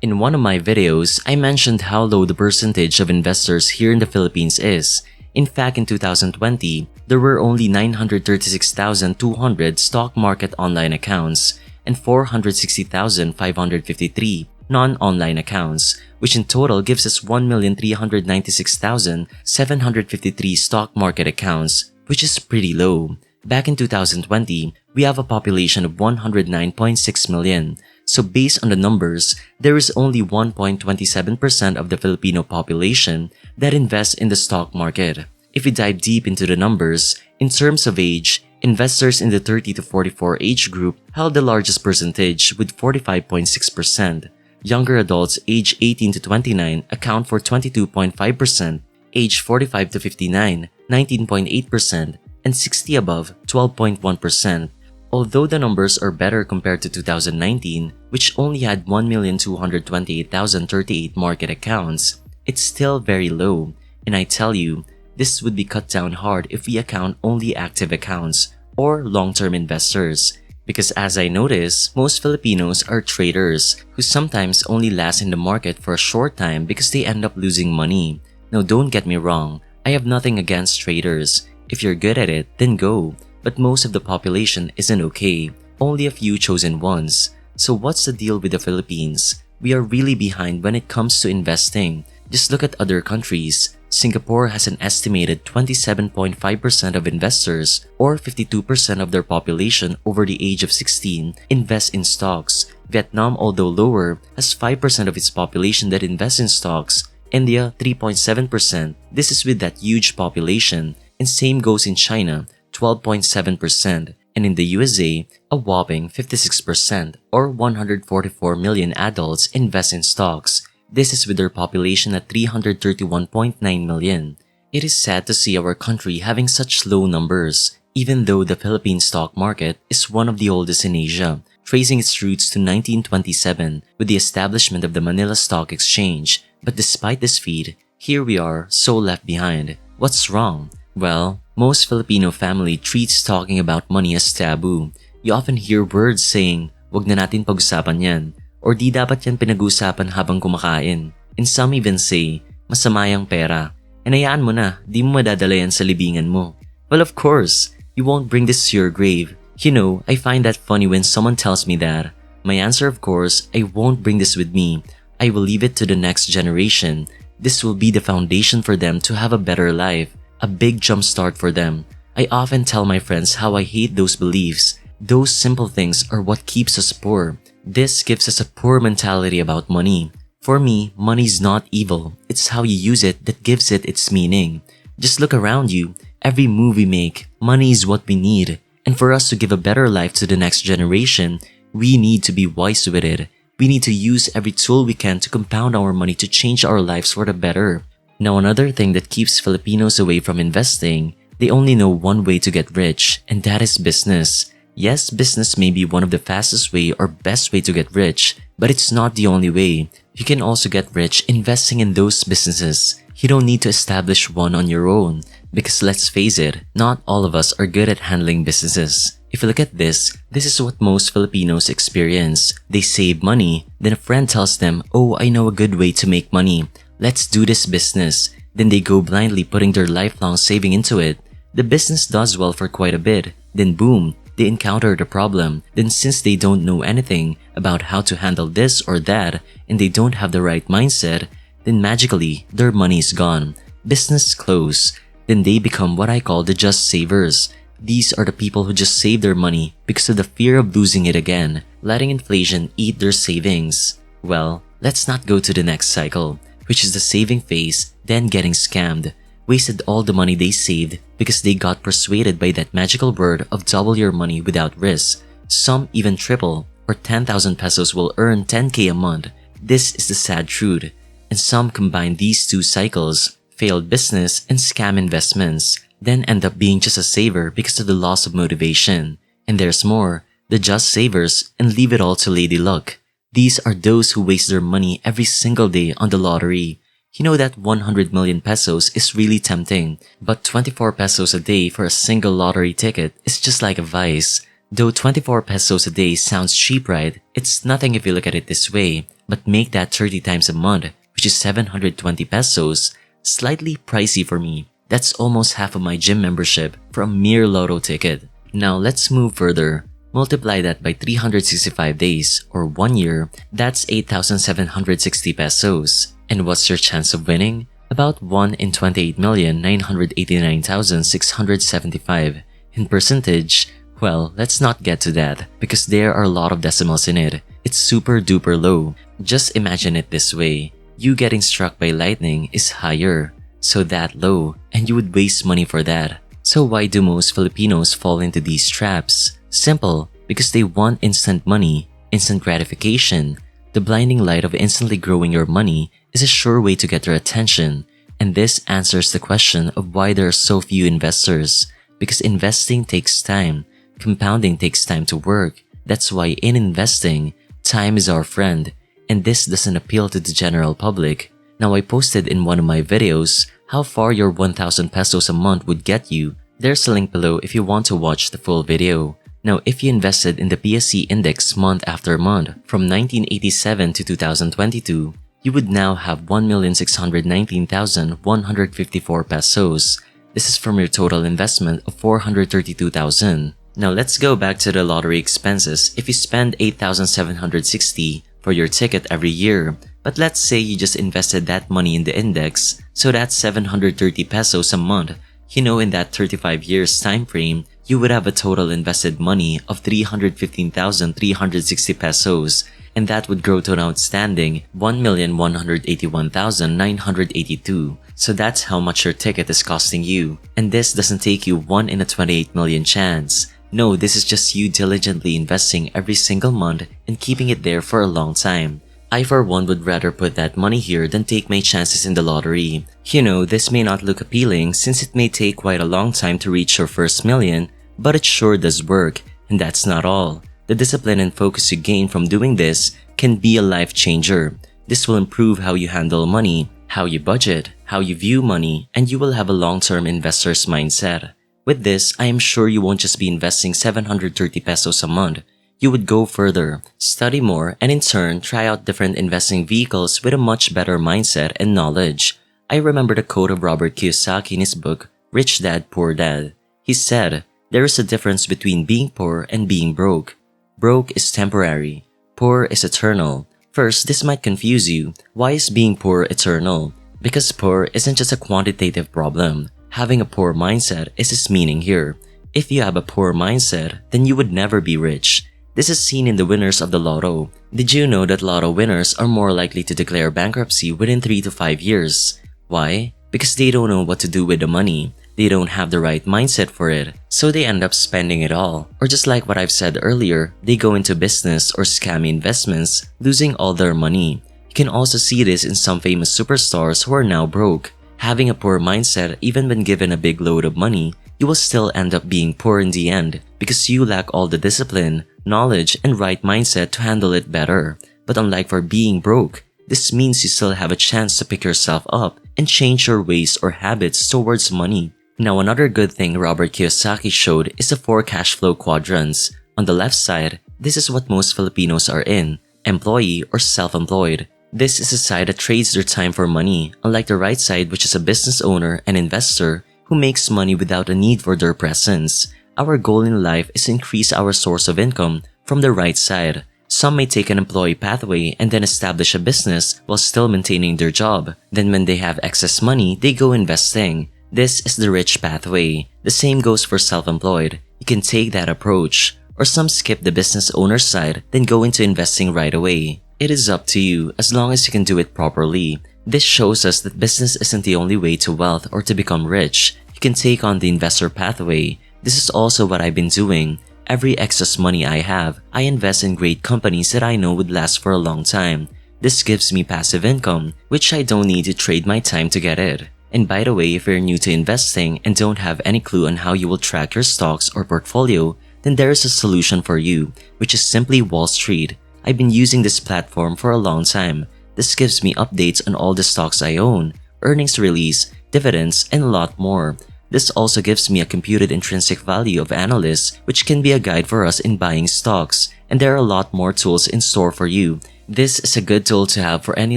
In one of my videos, I mentioned how low the percentage of investors here in the Philippines is. In fact, in 2020, there were only 936,200 stock market online accounts and 460,553 non-online accounts, which in total gives us 1,396,753 stock market accounts, which is pretty low. Back in 2020, we have a population of 109.6 million. So based on the numbers, there is only 1.27% of the Filipino population that invests in the stock market. If we dive deep into the numbers, in terms of age, investors in the 30 to 44 age group held the largest percentage with 45.6%. Younger adults age 18 to 29 account for 22.5%, age 45 to 59, 19.8%, and 60 above, 12.1%. Although the numbers are better compared to 2019, which only had 1,228,038 market accounts, it's still very low. And I tell you, this would be cut down hard if we account only active accounts or long-term investors. Because as I notice, most Filipinos are traders who sometimes only last in the market for a short time because they end up losing money. Now don't get me wrong, I have nothing against traders. If you're good at it, then go. But most of the population isn't okay, only a few chosen ones. So what's the deal with the Philippines? We are really behind when it comes to investing. Just look at other countries. Singapore has an estimated 27.5% of investors, or 52% of their population over the age of 16, invest in stocks. Vietnam, although lower, has 5% of its population that invests in stocks. India, 3.7%. This is with that huge population. And same goes in China, 12.7%. And in the USA, a whopping 56%, or 144 million adults invest in stocks. This is with their population at 331.9 million. It is sad to see our country having such low numbers, even though the Philippine stock market is one of the oldest in Asia, tracing its roots to 1927 with the establishment of the Manila Stock Exchange. But despite this feat, here we are, so left behind. What's wrong? Well, most Filipino family treats talking about money as taboo. You often hear words saying, "Wag na natin pag-usapan yan," or "Di dapat yan pinag-usapan habang kumakain." And some even say, "Masama yung pera. Hinayaan mo na, di mo madadala yan sa libingan mo." Well, of course, you won't bring this to your grave. You know, I find that funny when someone tells me that. My answer, of course, I won't bring this with me. I will leave it to the next generation. This will be the foundation for them to have a better life. A big jump start for them. I often tell my friends how I hate those beliefs. Those simple things are what keeps us poor. This gives us a poor mentality about money. For me, money is not evil. It's how you use it that gives it its meaning. Just look around you. Every move we make, money is what we need. And for us to give a better life to the next generation, we need to be wise with it. We need to use every tool we can to compound our money to change our lives for the better. Now, another thing that keeps Filipinos away from investing, they only know one way to get rich, and that is business. Yes, business may be one of the fastest way or best way to get rich, but it's not the only way. You can also get rich investing in those businesses. You don't need to establish one on your own, because let's face it, not all of us are good at handling businesses. If you look at this is what most Filipinos experience. They save money, then a friend tells them, "Oh, I know a good way to make money. Let's do this business." Then they go blindly putting their lifelong saving into it. The business does well for quite a bit. Then boom, they encounter the problem. Then since they don't know anything about how to handle this or that, and they don't have the right mindset, then magically, their money is gone. Business close. Then they become what I call the just savers. These are the people who just save their money because of the fear of losing it again, letting inflation eat their savings. Well, let's not go to the next cycle, which is the saving phase, then getting scammed. Wasted all the money they saved because they got persuaded by that magical word of double your money without risk. Some even triple, or 10,000 pesos will earn 10K a month. This is the sad truth. And some combine these two cycles, failed business and scam investments, then end up being just a saver because of the loss of motivation. And there's more, the just savers and leave it all to lady luck. These are those who waste their money every single day on the lottery. You know that 100 million pesos is really tempting, but 24 pesos a day for a single lottery ticket is just like a vice. Though 24 pesos a day sounds cheap, right? It's nothing if you look at it this way. But make that 30 times a month, which is 720 pesos, slightly pricey for me. That's almost half of my gym membership for a mere lotto ticket. Now let's move further. Multiply that by 365 days or 1 year, that's 8,760 pesos. And what's your chance of winning? About 1 in 28,989,675. In percentage, well, let's not get to that because there are a lot of decimals in it. It's super duper low. Just imagine it this way. You getting struck by lightning is higher, so that low, and you would waste money for that. So why do most Filipinos fall into these traps? Simple, because they want instant money, instant gratification. The blinding light of instantly growing your money is a sure way to get their attention. And this answers the question of why there are so few investors. Because investing takes time. Compounding takes time to work. That's why in investing, time is our friend. And this doesn't appeal to the general public. Now I posted in one of my videos how far your 1,000 pesos a month would get you. There's a link below if you want to watch the full video. Now if you invested in the PSE index month after month from 1987 to 2022, you would now have 1,619,154 pesos. This is from your total investment of 432,000. Now let's go back to the lottery expenses. If you spend 8,760 for your ticket every year, but let's say you just invested that money in the index, so that's 730 pesos a month. You know, in that 35 years time frame, you would have a total invested money of 315,360 pesos, and that would grow to an outstanding 1,181,982. So that's how much your ticket is costing you. And this doesn't take you 1 in a 28 million chance. No, this is just you diligently investing every single month and keeping it there for a long time. I for one would rather put that money here than take my chances in the lottery. You know, this may not look appealing since it may take quite a long time to reach your first million, but it sure does work. And that's not all. The discipline and focus you gain from doing this can be a life changer. This will improve how you handle money, how you budget, how you view money, and you will have a long-term investor's mindset. With this, I am sure you won't just be investing 730 pesos a month. You would go further, study more, and in turn, try out different investing vehicles with a much better mindset and knowledge. I remember the quote of Robert Kiyosaki in his book, Rich Dad, Poor Dad. He said, "There is a difference between being poor and being broke. Broke is temporary. Poor is eternal." First, this might confuse you. Why is being poor eternal? Because poor isn't just a quantitative problem. Having a poor mindset is its meaning here. If you have a poor mindset, then you would never be rich. This is seen in the winners of the lotto. Did you know that lotto winners are more likely to declare bankruptcy within 3 to 5 years? Why? Because they don't know what to do with the money. They don't have the right mindset for it, so they end up spending it all. Or just like what I've said earlier, they go into business or scammy investments, losing all their money. You can also see this in some famous superstars who are now broke. Having a poor mindset, even when given a big load of money, you will still end up being poor in the end because you lack all the discipline, knowledge, and right mindset to handle it better. But unlike for being broke, this means you still have a chance to pick yourself up and change your ways or habits towards money. Now, another good thing Robert Kiyosaki showed is the 4 cash flow quadrants. On the left side, this is what most Filipinos are in, employee or self-employed. This is a side that trades their time for money, unlike the right side, which is a business owner and investor who makes money without a need for their presence. Our goal in life is to increase our source of income from the right side. Some may take an employee pathway and then establish a business while still maintaining their job. Then when they have excess money, they go investing. This is the rich pathway. The same goes for self-employed. You can take that approach. Or some skip the business owner's side, then go into investing right away. It is up to you as long as you can do it properly. This shows us that business isn't the only way to wealth or to become rich. You can take on the investor pathway. This is also what I've been doing. Every excess money I have, I invest in great companies that I know would last for a long time. This gives me passive income, which I don't need to trade my time to get it. And by the way, if you're new to investing and don't have any clue on how you will track your stocks or portfolio, then there is a solution for you, which is simply Wall Street. I've been using this platform for a long time. This gives me updates on all the stocks I own, earnings release, dividends, and a lot more. This also gives me a computed intrinsic value of analysts, which can be a guide for us in buying stocks, and there are a lot more tools in store for you. This is a good tool to have for any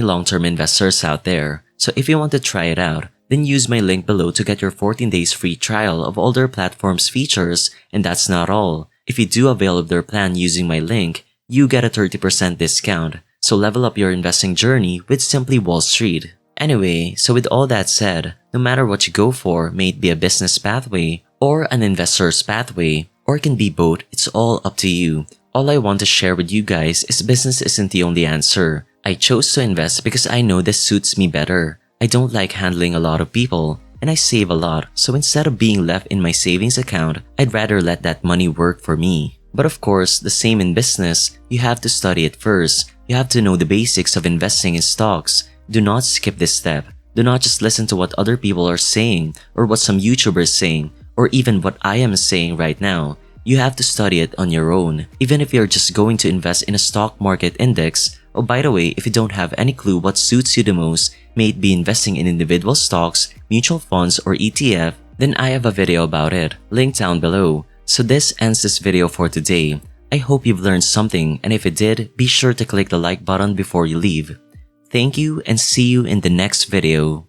long-term investors out there. So if you want to try it out, then use my link below to get your 14 days free trial of all their platform's features. And that's not all. If you do avail of their plan using my link, you get a 30% discount. So level up your investing journey with Simply Wall Street. Anyway, so with all that said, no matter what you go for, may it be a business pathway or an investor's pathway, or it can be both, it's all up to you. All I want to share with you guys is business isn't the only answer. I chose to invest because I know this suits me better. I don't like handling a lot of people, and I save a lot, so instead of being left in my savings account, I'd rather let that money work for me. But of course, the same in business, you have to study it first. You have to know the basics of investing in stocks. Do not skip this step. Do not just listen to what other people are saying, or what some YouTubers saying, or even what I am saying right now. You have to study it on your own, even if you're just going to invest in a stock market index. Oh, by the way, if you don't have any clue what suits you the most, may it be investing in individual stocks, mutual funds, or ETF, then I have a video about it, linked down below. So this ends this video for today. I hope you've learned something, and if you did, be sure to click the like button before you leave. Thank you and see you in the next video.